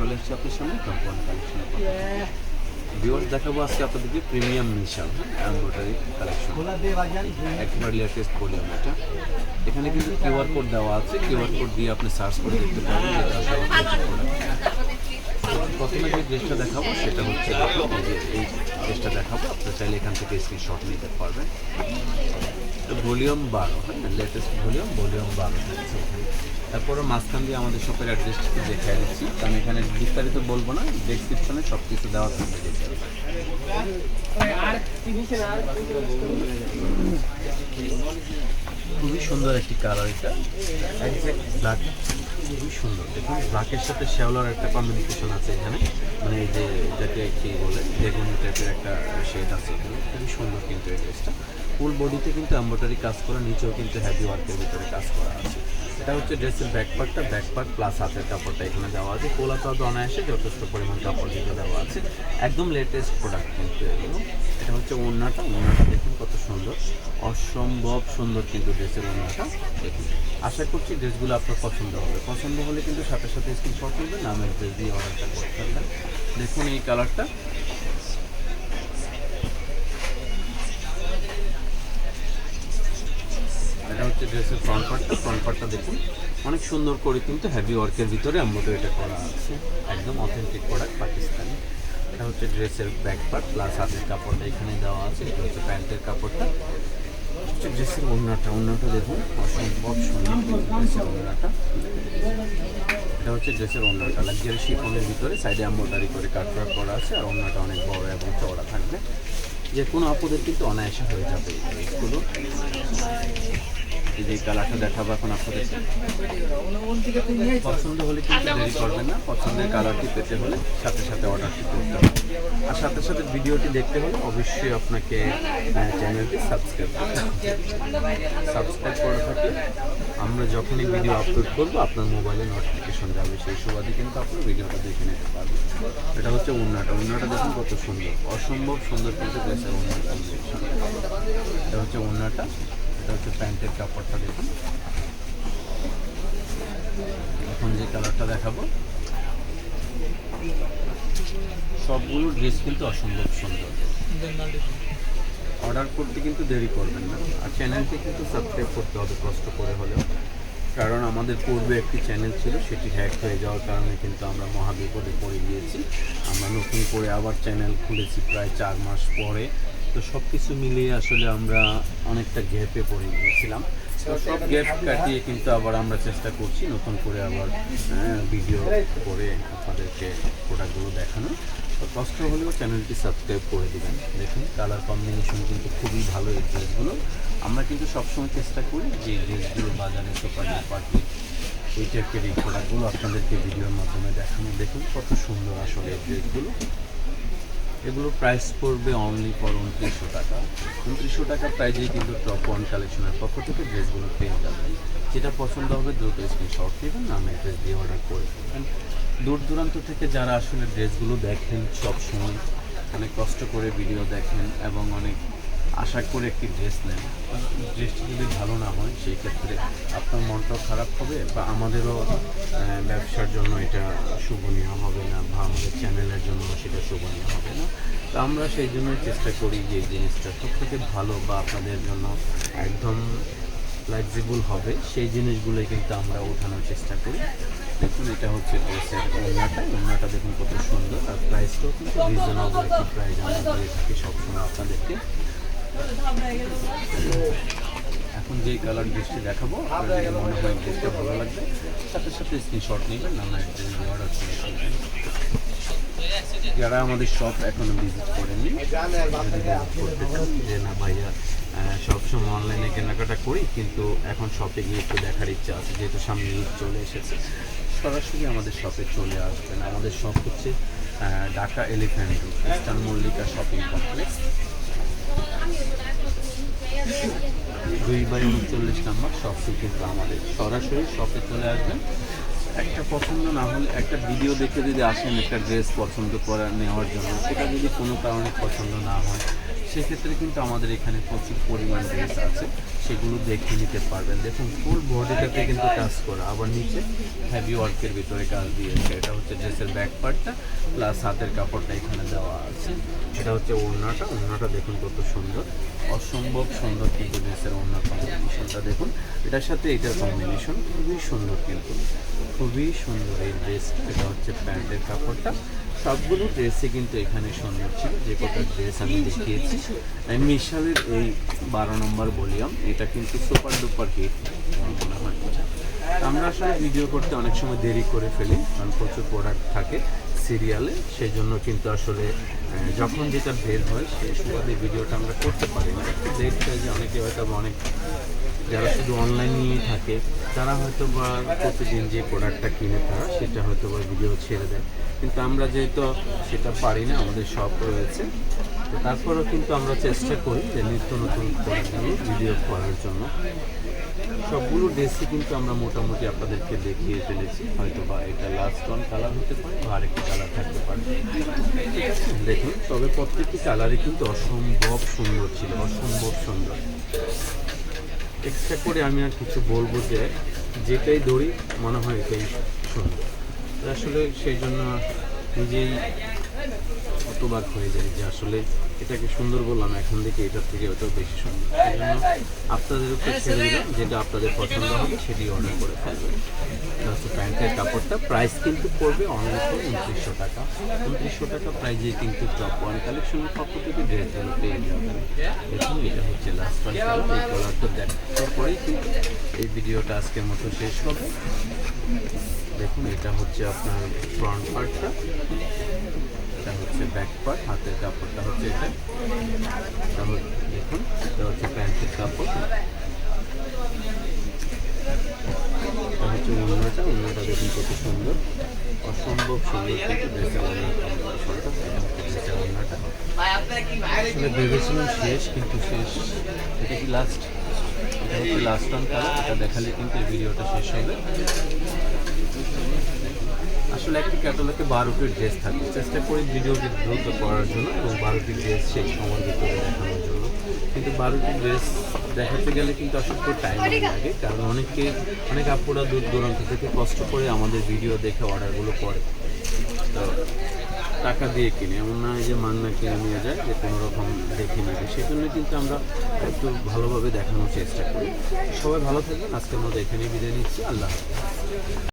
চলে এসেছি আপনার সামনে টপ ওয়ান কালেকশনের ভিউয়ার্স দেখাবো আজকে আপনাদেরকে প্রিমিয়াম মিশাল এমব্রয়ডারি কালেকশন, একেবারে লেটেস্ট ভলিউম। এটা এখানে কিন্তু কিউআর কোড দেওয়া আছে, কিউআর কোড দিয়ে আপনি সার্চ করে দেখতে পারবেন যেটা হচ্ছে প্রথমে যে ড্রেসটা দেখাবো সেটা হচ্ছে এই ড্রেসটা দেখাবো। আপনারা চাইলে এখান থেকে স্ক্রিনশট নিতে পারবেন। ভলিউম 12, হ্যাঁ, লেটেস্ট ভলিউম 12 থাকছে এখানে। তারপরে মাঝখান দিয়ে আমাদের শপের অ্যাড্রেসটি দেখিয়ে দিচ্ছি, কারণ এখানে বিস্তারিত বলবো না, ডেসক্রিপশনে সব কিছু দেওয়া থাকবে। খুবই সুন্দর একটি কালার, এটা একজ্যাক্ট ব্ল্যাক, খুবই সুন্দর। দেখুন ব্ল্যাকের সাথে শ্যাওলার একটা কম্বিনেশন আছে এখানে, মানে এই যে এটাকে কি বলে বেগুনি টাইপের একটা শেড আছে এখানে, খুবই সুন্দর। কিন্তু এই ড্রেসটা ফুল বডিতে কিন্তু এমব্রয়ডারি কাজ করা, নিচেও কিন্তু হেভি ওয়ার্কের ভিতরে কাজ করা আছে। এটা হচ্ছে ড্রেসের ব্যাক পার্ট প্লাস হাতের কাপড়টা এখানে দেওয়া আছে। কোলা তো অনায়াসে যথেষ্ট পরিমাণ কাপড় দিতে দেওয়া আছে, একদম লেটেস্ট প্রোডাক্ট কিন্তু এগুলো। এটা হচ্ছে ওড়নাটা দেখুন কত সুন্দর, অসম্ভব সুন্দর কিন্তু ড্রেসের ওড়নাটা দেখুন। আশা করছি ড্রেসগুলো আপনার পছন্দ হবে। পছন্দ হলে কিন্তু সাথে সাথে স্ক্রিনশট নেবেন, নামের ড্রেস দিয়ে অর্ডারটা করতে পারবেন। দেখুন এই কালারটা, এটা হচ্ছে ড্রেসের ফ্রন্ট পার্টটা দেখুন অনেক সুন্দর করে কিন্তু হেভি ওয়ার্কের ভিতরে এমব্রয়ডারিটা করা আছে, একদম অথেন্টিক প্রোডাক্ট পাকিস্তানি। এটা হচ্ছে ড্রেসের ব্যাক পার্ট প্লাস হাতের কাপড়টা এখানে দেওয়া আছে। এটা হচ্ছে প্যান্টের কাপড়টা, হচ্ছে ড্রেসের ওড়নাটা দেখুন অসম্ভব সুন্দর ড্রেসের ওড়নাটা। এটা হচ্ছে ড্রেসের ওড়নাটা লাক্সারি শিফনের ভিতরে সাইডে এমব্রয়ডারি করে কাটওয়ার্ক করা আছে, আর ওড়নাটা অনেক বড় এবং চওড়া থাকবে, যে কোনো আপুদের কিন্তু অনায়াসে হয়ে যাবে এইগুলো। এই যে কালারটা দেখাবো এখন আপনাদের, পছন্দ হলে কিন্তু দেরি করবেন না। পছন্দের কালারটি পেতে হলে সাথে সাথে অর্ডারটি করতে হবে, আর সাথে সাথে ভিডিওটি দেখতে হলে অবশ্যই আপনাকে চ্যানেলটি সাবস্ক্রাইব করতে হবে। সাবস্ক্রাইব করে থাকলে আমরা যখনই ভিডিও আপলোড করবো আপনার মোবাইলে নোটিফিকেশন যাবে, সেই সুবাদে কিন্তু আপনি ভিডিওটা দেখে নিতে পারবেন। এটা হচ্ছে ওড়নাটা দেখুন কত সুন্দর, অসম্ভব সুন্দর কিন্তু ড্রেসের ওড়নার কম্বিনেশন। এটা হচ্ছে ওড়নাটা, এটা হচ্ছে প্যান্টের কাপড়টা দেখুন। এখন যে কালারটা দেখাবো, সবগুলো ড্রেস কিন্তু অসম্ভব সুন্দর। অর্ডার করতে কিন্তু দেরি করবেন না, আর চ্যানেলটি কিন্তু সাবস্ক্রাইব করতে হবে কষ্ট করে হলেও, কারণ আমাদের পূর্বে একটি চ্যানেল ছিল, সেটি হ্যাক হয়ে যাওয়ার কারণে কিন্তু আমরা মহাবিপদে পড়ে গিয়েছি। আমরা নতুন করে আবার চ্যানেল খুলেছি প্রায় 4 মাস পরে। তো সব কিছু মিলিয়ে আসলে আমরা অনেকটা গ্যাপে পড়ে গিয়েছিলাম। তো সব গ্যাপ কাটিয়ে কিন্তু আবার আমরা চেষ্টা করছি নতুন করে আবার ভিডিও করে আপনাদেরকে প্রোডাক্টগুলো দেখানো। তো কষ্ট হলেও চ্যানেলটি সাবস্ক্রাইব করে দেবেন। দেখুন কালার কম্বিনেশন কিন্তু খুবই ভালো এই ড্রেসগুলো। আমরা কিন্তু সবসময় চেষ্টা করি যে ড্রেসগুলো বাজারে সুপার পার্টি এই টাইপের এই প্রোডাক্টগুলো আপনাদেরকে ভিডিওর মাধ্যমে দেখানো। দেখুন কত সুন্দর আসলে এই ড্রেসগুলো। এগুলোর প্রাইস পড়বে অনলি ফর 2900 টাকা। 2900 টাকা প্রাইজেই কিন্তু টপ ওয়ান কালেকশনের পক্ষ থেকে ড্রেসগুলো পেয়ে যাবেন। যেটা পছন্দ হবে দ্রুত স্ক্রিনশট নেবেন, নাম অ্যাড্রেস দিয়ে অর্ডার করে দেবেন। দূর দূরান্ত থেকে যারা আসলে ড্রেসগুলো দেখেন, সবসময় অনেক কষ্ট করে ভিডিও দেখেন এবং অনেক আশা করে একটি ড্রেস নেন, ড্রেসটি যদি ভালো না হয় সেই ক্ষেত্রে আপনার মনটাও খারাপ হবে, বা আমাদেরও ব্যবসার জন্য এটা শোভনীয় হবে না, বা আমাদের চ্যানেলের জন্য সেটা শোভনীয় হবে না। তো আমরা সেই জন্যই চেষ্টা করি যে জিনিসটা সবথেকে ভালো বা আপনাদের জন্য একদম ফ্লেক্সিবল হবে সেই জিনিসগুলোই কিন্তু আমরা ওঠানোর চেষ্টা করি। দেখুন এটা হচ্ছে ড্রেসের ওড়নাটা দেখুন কত সুন্দর, আর প্রাইসটাও কিন্তু রিজনেবল একটি প্রাইস আমরা দিয়ে থাকি সবসময় আপনাদেরকে। এখন যেই কালার ড্রেসটি দেখাবো আপনার যদি মনে হয় ড্রেসটা ভালো লাগবে, সাথে সাথে স্ক্রিনশট নেবেন, নানা অ্যাড্রেস দিয়ে অর্ডার করে ফেলবেন। যারা আমাদের শপ এখনো ভিজিট করেননি, যদি করতে চান যে না ভাইয়া সবসময় অনলাইনে কেনাকাটা করি কিন্তু এখন শপে গিয়ে একটু দেখার ইচ্ছা আছে, যেহেতু সামনে ঈদ চলে এসেছে, সরাসরি আমাদের শপে চলে আসবেন। আমাদের শপ হচ্ছে Dhaka elephant road, eastern Mallika shopping complex, 2/39 নম্বর শপটি কিন্তু আমাদের। সরাসরি শপে চলে আসবেন। একটা পছন্দ না হলে, একটা ভিডিও দেখে যদি আসেন একটা ড্রেস পছন্দ করে নেওয়ার জন্য, সেটা যদি কোনো কারণে পছন্দ না হয় সেক্ষেত্রে কিন্তু আমাদের এখানে প্রচুর পরিমাণ ড্রেস আছে, সেগুলো দেখে নিতে পারবেন। দেখুন ফুল বডিটাতে কিন্তু কাজ করা, আবার নিচে হেভি ওয়ার্কের ভিতরে কাজ দিয়েছে। এটা হচ্ছে ড্রেসের ব্যাক পার্টটা, প্লাস হাতের কাপড়টা এখানে দেওয়া আছে। এটা হচ্ছে ওড়নাটা দেখুন কত সুন্দর, অসম্ভব সুন্দর কিন্তু ড্রেসের ওড়না কম্বিনেশনটা দেখুন। এটার সাথে এটার কম্বিনেশন খুবই সুন্দর, কিন্তু খুবই সুন্দর এই ড্রেসটা। এটা হচ্ছে প্যান্টের কাপড়টা। সবগুলো ড্রেসে কিন্তু এখানে সুন্দর ছিল, যে কটা ড্রেস আমি দেখিয়েছি। মিশালের এই 12 নম্বর ভলিউম, এটা কিন্তু সুপার ডুপার হিট মনে হয়। আমরা আসলে ভিডিও করতে অনেক সময় দেরি করে ফেলি, কারণ প্রচুর প্রোডাক্ট থাকে সিরিয়ালে, সেই জন্য কিন্তু আসলে যখন যেটা বের হয় সেই সুবাদে ভিডিওটা আমরা করতে পারি না। একটু লেট হয়ে যায়, অনেকে হয়তো অনেক যারা শুধু অনলাইন নিয়েই থাকে তারা হয়তো বা প্রতিদিন যে প্রোডাক্টটা কিনে তারা সেটা হয়তো বা ভিডিও ছেড়ে দেয়, কিন্তু আমরা যেহেতু সেটা পারি না, আমাদের শপ রয়েছে, তো তারপরেও কিন্তু আমরা চেষ্টা করি যে নিত্য নতুন প্রোডাক্টগুলো ভিডিও করার জন্য। সবগুলো ড্রেসই কিন্তু আমরা মোটামুটি আপনাদেরকে দেখিয়ে ফেলেছি। হয়তো বা এটা লাস্ট ওয়ান কালার হতে পারে বা আরেকটি কালার থাকতে পারে, ঠিক আছে। দেখুন তবে প্রত্যেকটি কালারই কিন্তু অসম্ভব সুন্দর ছিল, অসম্ভব সুন্দর। এক্সট্রা করে আমি আর কিছু বলবো যে যেটাই ধরি মনে হয় এটাই সুন্দর, আসলে সেই জন্য নিজেই অতবাক হয়ে যায় যে আসলে এটাকে সুন্দর বললাম, এখন থেকে এটার থেকে ওটাও বেশি সুন্দর। সেই জন্য আপনাদের উপর ছেড়ে দিলাম, যেটা আপনাদের পছন্দ হবে সেটি অর্ডার করে ফেলবেন। হচ্ছে প্যান্টের কাপড়টা, প্রাইস কিন্তু পড়বে অনলি 2900 টাকা। 2900 টাকা প্রাইজে কিন্তু টপ ওয়ান কালেকশনের পক্ষ থেকে ড্রেসগুলো পেয়ে যাবেন। দেখুন এটা হচ্ছে লাস্ট ওয়ান কালার, এই কালারটা দেখার পরেই কিন্তু এই ভিডিওটা আজকের মতো শেষ হবে। দেখুন এটা হচ্ছে আপনার ফ্রন্ট পার্টটা, এটা হচ্ছে ব্যাক পার্ট, হাতের কাপড়টা হচ্ছে এটা। তাহলে দেখুন এটা হচ্ছে প্যান্টের কাপড়, এটা হচ্ছে ওড়নাটা দেখুন কত সুন্দর, অসম্ভব সুন্দর কিন্তু ড্রেসের ওড়নার কম্বিনেশনটা। এটা হচ্ছে ড্রেসের ওড়নাটা। আসলে ভেবেছিলাম শেষ, কিন্তু শেষ এটা কি লাস্ট, এটা হচ্ছে লাস্ট ওয়ান কালার। এটা দেখালে কিন্তু এই ভিডিওটা শেষ হবে। আসলে একটি ক্যাটালগে 12টি ড্রেস থাকে, চেষ্টা করি ভিডিওটি দ্রুত করার জন্য এবং 12টি ড্রেস সেই সময়ের ভিতরে দেখানোর জন্য, কিন্তু 12টি ড্রেস দেখাতে গেলে কিন্তু আসলে একটু টাইম লাগে, কারণ অনেক আপুরা দূর দূরান্ত থেকে কষ্ট করে আমাদের ভিডিও দেখে অর্ডারগুলো করে, তো টাকা দিয়ে কিনে, এমন না যে মাংনা কিনে নিয়ে যায় যে কোনো রকম দেখে নেবে। সেই জন্য কিন্তু আমরা একটু ভালোভাবে দেখানোর চেষ্টা করি। সবাই ভালো থাকবেন, আজকের মতো এখানেই বিদায় নিচ্ছি। আল্লাহ হাফেজ।